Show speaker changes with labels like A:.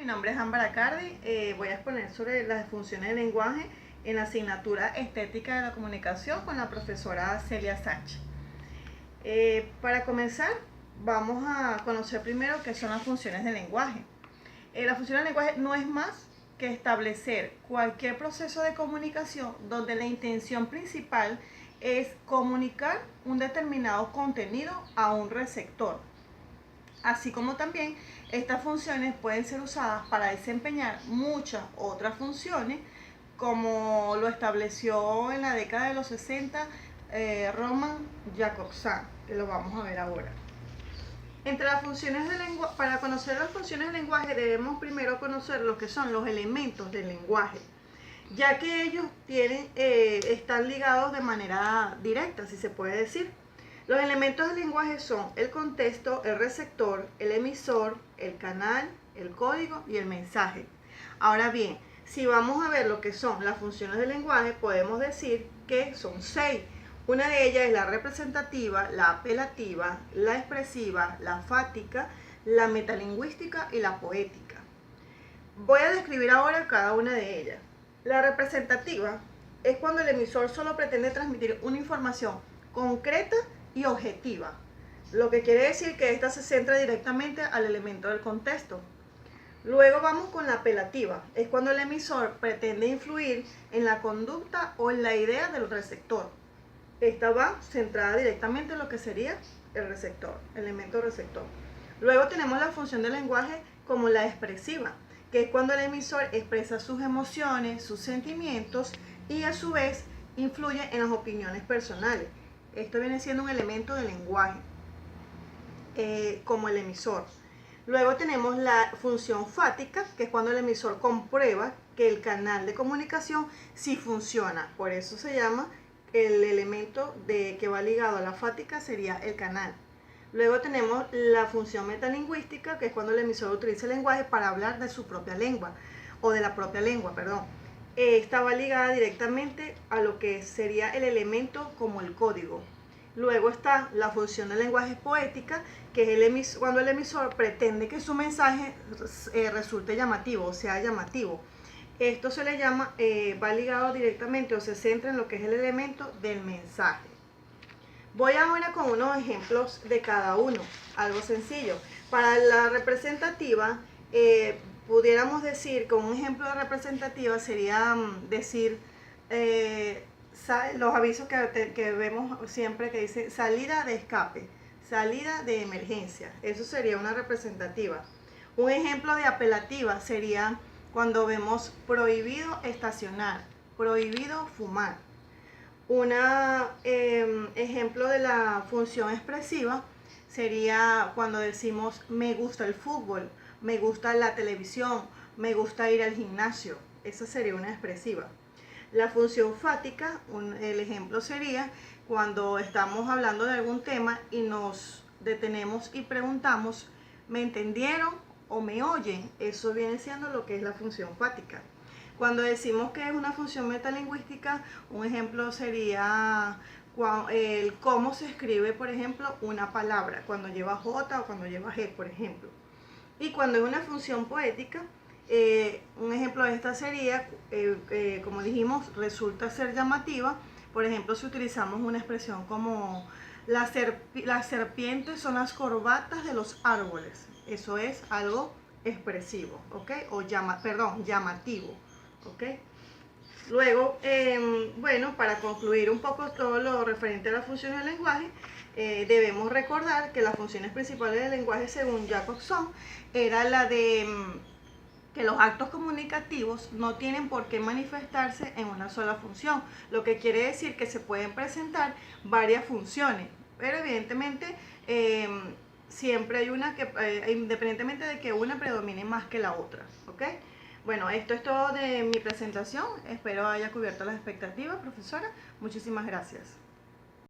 A: Mi nombre es Ámbar Acardi. Voy a exponer sobre las funciones del lenguaje en la asignatura Estética de la Comunicación con la profesora Celia Sánchez. Para comenzar, vamos a conocer primero qué son las funciones del lenguaje. La función del lenguaje no es más que establecer cualquier proceso de comunicación donde la intención principal es comunicar un determinado contenido a un receptor. Así como también estas funciones pueden ser usadas para desempeñar muchas otras funciones, como lo estableció en la década de los 60 Roman Jakobson, que lo vamos a ver ahora. Entre las funciones del lenguaje, para conocer las funciones del lenguaje debemos primero conocer lo que son los elementos del lenguaje, ya que ellos están ligados de manera directa, si se puede decir. Los elementos del lenguaje son el contexto, el receptor, el emisor, el canal, el código y el mensaje. Ahora bien, si vamos a ver lo que son las funciones del lenguaje, podemos decir que son 6. Una de ellas es la representativa, la apelativa, la expresiva, la fática, la metalingüística y la poética. Voy a describir ahora cada una de ellas. La representativa es cuando el emisor solo pretende transmitir una información concreta y objetiva, lo que quiere decir que ésta se centra directamente al elemento del contexto. Luego vamos con la apelativa, es cuando el emisor pretende influir en la conducta o en la idea del receptor. Esta va centrada directamente en lo que sería el receptor, elemento receptor. Luego tenemos la función del lenguaje como la expresiva, que es cuando el emisor expresa sus emociones, sus sentimientos y a su vez influye en las opiniones personales. Esto viene siendo un elemento del lenguaje, como el emisor. Luego tenemos la función fática, que es cuando el emisor comprueba que el canal de comunicación sí funciona. Por eso se llama el elemento que va ligado a la fática, sería el canal. Luego tenemos la función metalingüística, que es cuando el emisor utiliza el lenguaje para hablar de su propia lengua, o de la propia lengua, perdón. Esta va ligada directamente a lo que sería el elemento como el código. Luego está la función del lenguaje poética, que es cuando el emisor pretende que su mensaje resulte llamativo, o sea llamativo. Esto se le llama, va ligado directamente o se centra en lo que es el elemento del mensaje. Voy ahora con unos ejemplos de cada uno, algo sencillo. Para la representativa, pudiéramos decir que un ejemplo de representativa sería decir los avisos que vemos siempre que dice salida de escape, salida de emergencia. Eso sería una representativa. Un ejemplo de apelativa sería cuando vemos prohibido estacionar, prohibido fumar. Un ejemplo de la función expresiva sería cuando decimos me gusta el fútbol, me gusta la televisión, me gusta ir al gimnasio. Esa sería una expresiva. La función fática, el ejemplo sería cuando estamos hablando de algún tema y nos detenemos y preguntamos, ¿me entendieron o me oyen? Eso viene siendo lo que es la función fática. Cuando decimos que es una función metalingüística, un ejemplo sería el cómo se escribe, por ejemplo, una palabra, cuando lleva J o cuando lleva G, por ejemplo. Y cuando es una función poética, un ejemplo de esta sería, como dijimos, resulta ser llamativa. Por ejemplo, si utilizamos una expresión como las serpientes son las corbatas de los árboles. Eso es algo expresivo, ¿ok? O llamativo, ¿ok? Luego, bueno, para concluir un poco todo lo referente a las funciones del lenguaje, debemos recordar que las funciones principales del lenguaje, según Jakobson, era la de que los actos comunicativos no tienen por qué manifestarse en una sola función, lo que quiere decir que se pueden presentar varias funciones, pero evidentemente siempre hay una que, independientemente de que una predomine más que la otra, ¿ok? Bueno, esto es todo de mi presentación, espero haya cubierto las expectativas, profesora, muchísimas gracias.